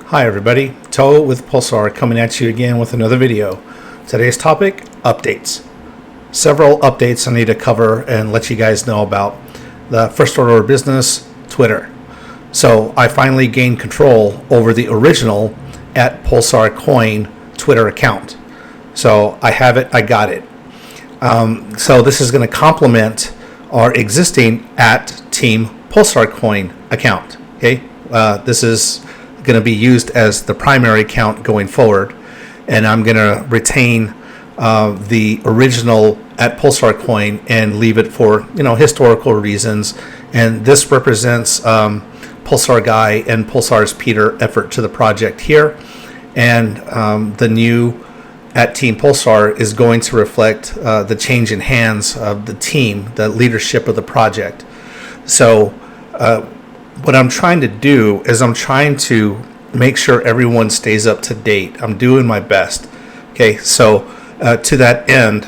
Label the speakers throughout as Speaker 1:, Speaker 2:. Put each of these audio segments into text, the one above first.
Speaker 1: Hi everybody, Toe with Pulsar coming at you again with another video. Today's topic, updates. Several updates I need to cover and let you guys know about. The first order of business, Twitter. So I finally gained control over the original @Pulsar-coin Twitter account. So I have it, I got it. So this is going to complement our existing @Team Pulsar-coin account. Okay, this is going to be used as the primary account going forward, and I'm going to retain the original @Pulsar-coin and leave it for historical reasons. And this represents Pulsar Guy and Pulsar's Peter effort to the project here, and the new @Team Pulsar is going to reflect the change in hands of the team, the leadership of the project. So what I'm trying to do is I'm trying to make sure everyone stays up to date. I'm doing my best. Okay, so to that end,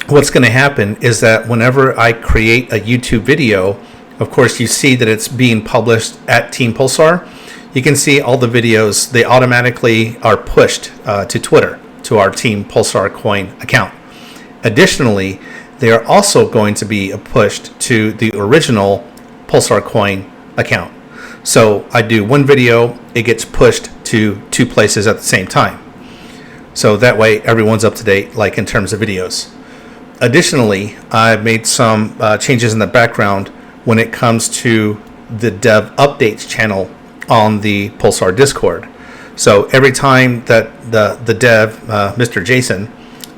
Speaker 1: what's going to happen is that whenever I create a YouTube video, of course you see that it's being published @Team Pulsar. You can see all the videos, they automatically are pushed to Twitter, to our Team Pulsar coin account. Additionally, they are also going to be pushed to the original Pulsar coin account. So I do one video, it gets pushed to two places at the same time. So that way everyone's up to date, like in terms of videos. Additionally, I've made some changes in the background when it comes to the dev updates channel on the Pulsar Discord. So every time that the dev, Mr. Jason,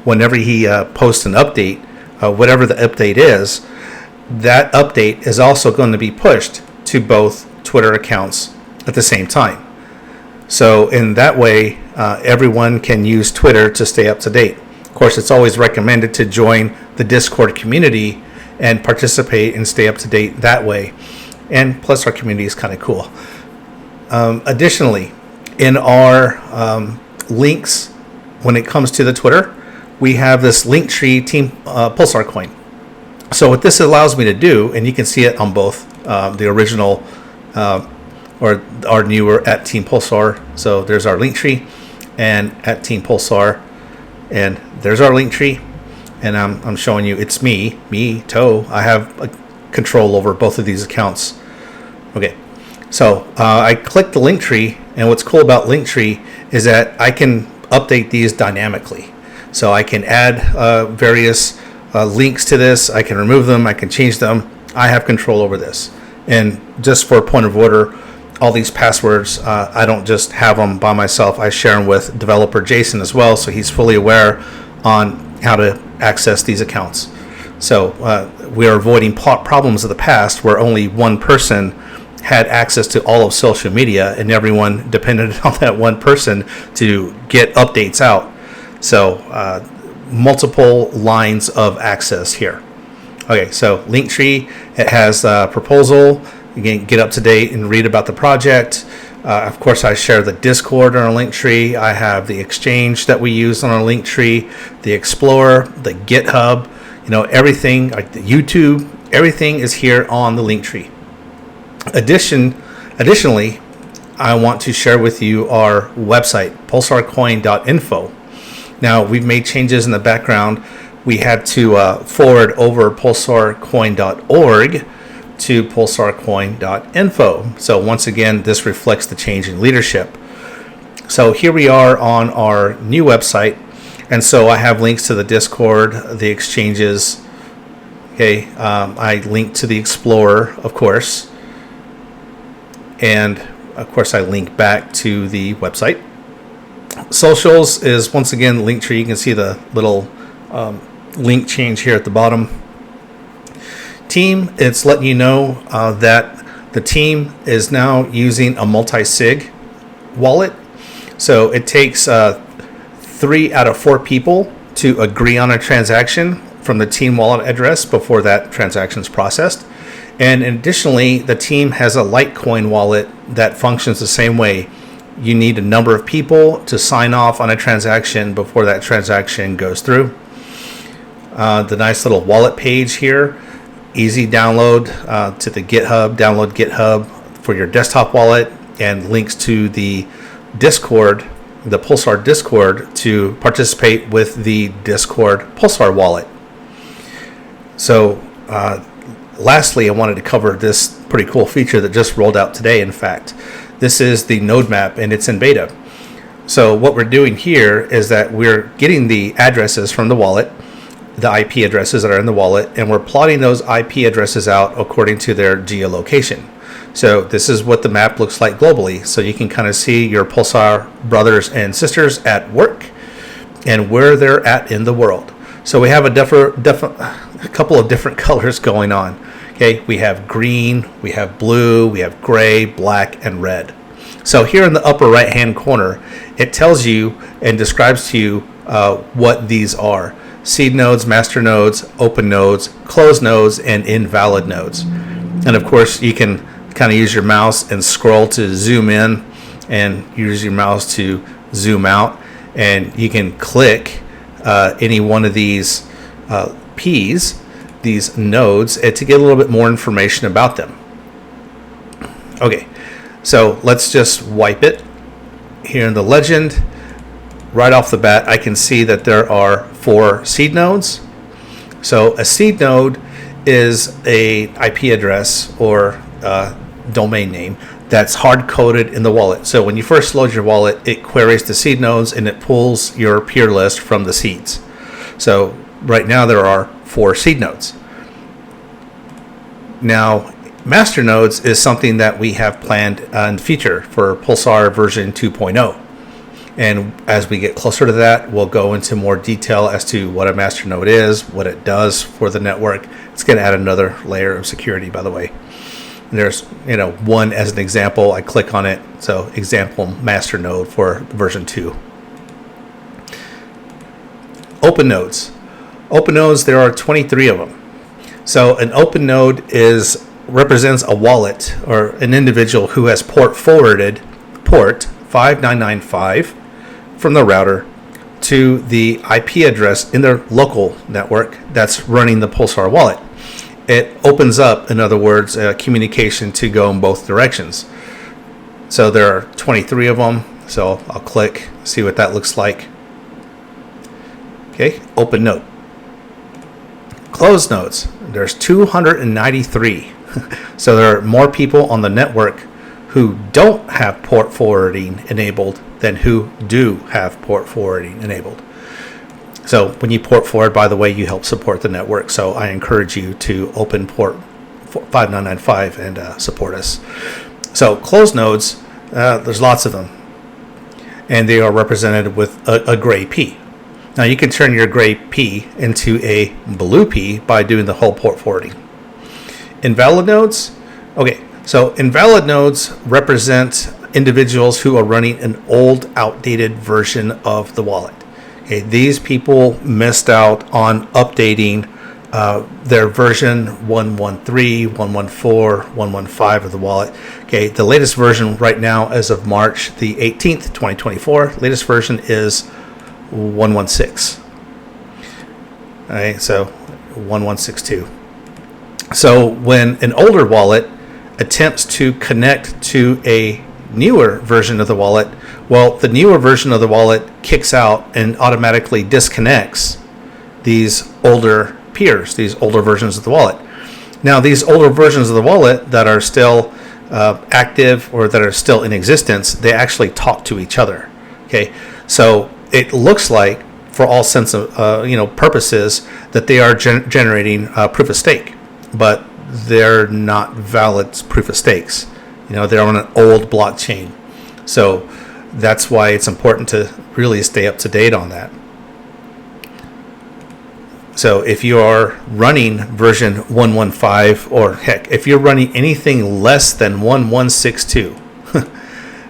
Speaker 1: whenever he posts an update, whatever the update is, that update is also going to be pushed to both Twitter accounts at the same time. So in that way, everyone can use Twitter to stay up to date. Of course, it's always recommended to join the Discord community and participate and stay up to date that way. And plus, our community is kind of cool. Additionally, in our links, when it comes to the Twitter, we have this link tree Team Pulsar coin. So what this allows me to do, and you can see it on both the original or our newer @Team Pulsar. So there's our link tree and @Team Pulsar, and there's our link tree. And I'm showing you it's me, Toe. I have control over both of these accounts. Okay, so I click the link tree, and what's cool about link tree is that I can update these dynamically. So I can add various links to this. I can remove them. I can change them. I have control over this. And just for a point of order, all these passwords, I don't just have them by myself. I share them with developer Jason as well, so he's fully aware on how to access these accounts. So we are avoiding problems of the past where only one person had access to all of social media and everyone depended on that one person to get updates out. So multiple lines of access here. Okay, so Linktree, it has a proposal. You can get up to date and read about the project. Of course, I share the Discord on our Linktree. I have the Exchange that we use on our Linktree, the Explorer, the GitHub, everything, like the YouTube, everything is here on the Linktree. Additionally, I want to share with you our website, pulsar.conf. Now, we've made changes in the background. We had to forward over pulsarcoin.org to pulsarcoin.info. So once again, this reflects the change in leadership. So here we are on our new website. And so I have links to the Discord, the exchanges. Okay, I link to the Explorer, of course. And of course, I link back to the website. Socials is once again Linktree. You can see the little link change here at the bottom. Team, it's letting you know that the team is now using a multi-sig wallet. So it takes 3 out of 4 people to agree on a transaction from the team wallet address before that transaction is processed. And additionally, the team has a Litecoin wallet that functions the same way. You need a number of people to sign off on a transaction before that transaction goes through. The nice little wallet page here, easy download to the GitHub. Download GitHub for your desktop wallet. and links to the Discord, the Pulsar Discord, to participate with the Discord Pulsar wallet. So lastly, I wanted to cover this pretty cool feature that just rolled out today. In fact, this is the node map, and it's in beta. So what we're doing here is that we're getting the addresses from the wallet, the IP addresses that are in the wallet, and we're plotting those IP addresses out according to their geolocation. So this is what the map looks like globally. So you can kind of see your Pulsar brothers and sisters at work and where they're at in the world. So we have a couple of different colors going on. Okay, we have green, we have blue, we have gray, black, and red. So here in the upper right hand corner, it tells you and describes to you what these are: seed nodes, master nodes, open nodes, closed nodes, and invalid nodes. And of course, you can kind of use your mouse and scroll to zoom in, and use your mouse to zoom out, and you can click any one of these P's, these nodes, to get a little bit more information about them. Okay, so let's just wipe it. Here in the legend, right off the bat, I can see that there are 4 seed nodes. So a seed node is a IP address or domain name that's hard-coded in the wallet. So when you first load your wallet, it queries the seed nodes and it pulls your peer list from the seeds. So right now there are 4 seed nodes. Now, master nodes is something that we have planned in the future for Pulsar version 2.0. And as we get closer to that, we'll go into more detail as to what a master node is, what it does for the network. It's going to add another layer of security, by the way. There's, one as an example. I click on it. So example master node for version 2. Open nodes. Open nodes, there are 23 of them. So an open node represents a wallet or an individual who has forwarded port 5995 from the router to the IP address in their local network that's running the Pulsar wallet. It opens up, in other words, communication to go in both directions. So there are 23 of them. So I'll click, see what that looks like. Okay, open node. Closed nodes, there's 293. So there are more people on the network who don't have port forwarding enabled than who do have port forwarding enabled. So when you port forward, by the way, you help support the network. So I encourage you to open port 5995 and support us. So closed nodes, there's lots of them, and they are represented with a gray P. Now you can turn your gray P into a blue P by doing the whole port forwarding. Invalid nodes, okay, so invalid nodes represent individuals who are running an old, outdated version of the wallet. Okay, these people missed out on updating their version 113, 114, 115 of the wallet. Okay, the latest version right now, as of March the 18th, 2024, latest version is 116. All right, so 1162. So when an older wallet attempts to connect to a newer version of the wallet, well, the newer version of the wallet kicks out and automatically disconnects these older peers, these older versions of the wallet. Now, these older versions of the wallet that are still active or that are still in existence, they actually talk to each other. Okay, so it looks like, for all sense of purposes, that they are generating proof of stake, but they're not valid proof of stakes. They're on an old blockchain. So that's why it's important to really stay up to date on that. So if you are running version 115, or heck, if you're running anything less than 1162,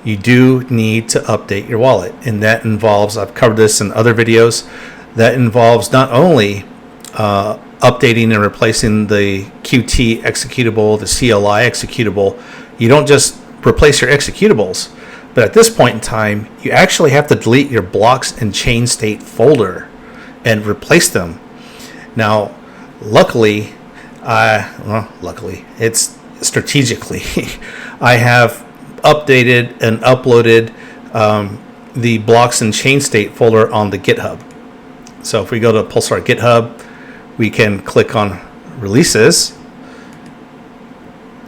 Speaker 1: you do need to update your wallet. And that involves, I've covered this in other videos, that involves not only updating and replacing the Qt executable, the CLI executable. You don't just replace your executables, but at this point in time, you actually have to delete your blocks and chain state folder and replace them. Now, luckily, it's strategically, I have updated and uploaded the blocks and chain state folder on the GitHub. So if we go to Pulsar GitHub, we can click on releases,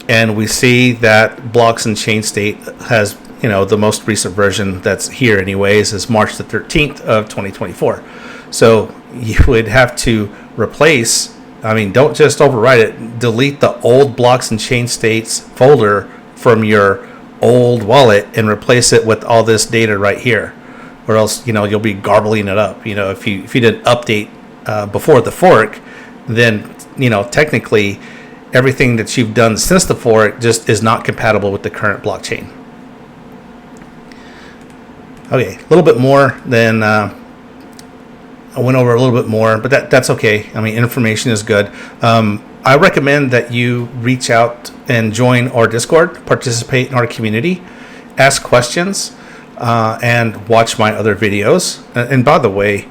Speaker 1: and we see that blocks and chain state has, the most recent version that's here anyways is March the 13th of 2024. So you would have to replace, don't just overwrite it, delete the old blocks and chain states folder from your old wallet and replace it with all this data right here, or else you'll be garbling it up. If you didn't update before the fork, then technically everything that you've done since the fork just is not compatible with the current blockchain. Okay, a little bit more than I went over a little bit more, but that's okay. Information is good. I recommend that you reach out and join our Discord, participate in our community, ask questions, and watch my other videos. And by the way,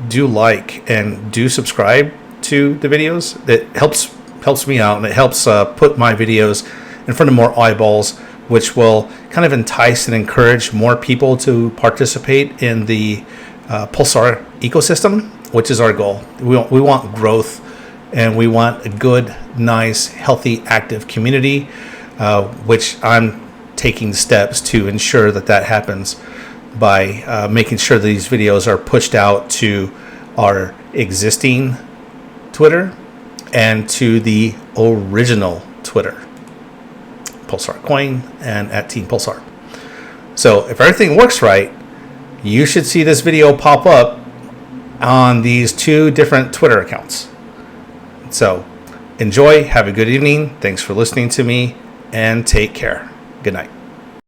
Speaker 1: do like and do subscribe to the videos. It helps me out, and it helps put my videos in front of more eyeballs, which will kind of entice and encourage more people to participate in the Pulsar ecosystem, which is our goal. We want growth, and we want a good, nice, healthy, active community, which I'm taking steps to ensure that happens by making sure these videos are pushed out to our existing Twitter and to the original Twitter, Pulsar Coin and at Team Pulsar. So if everything works right, you should see this video pop up on these two different Twitter accounts. So enjoy, have a good evening. Thanks for listening to me, and take care. Good night.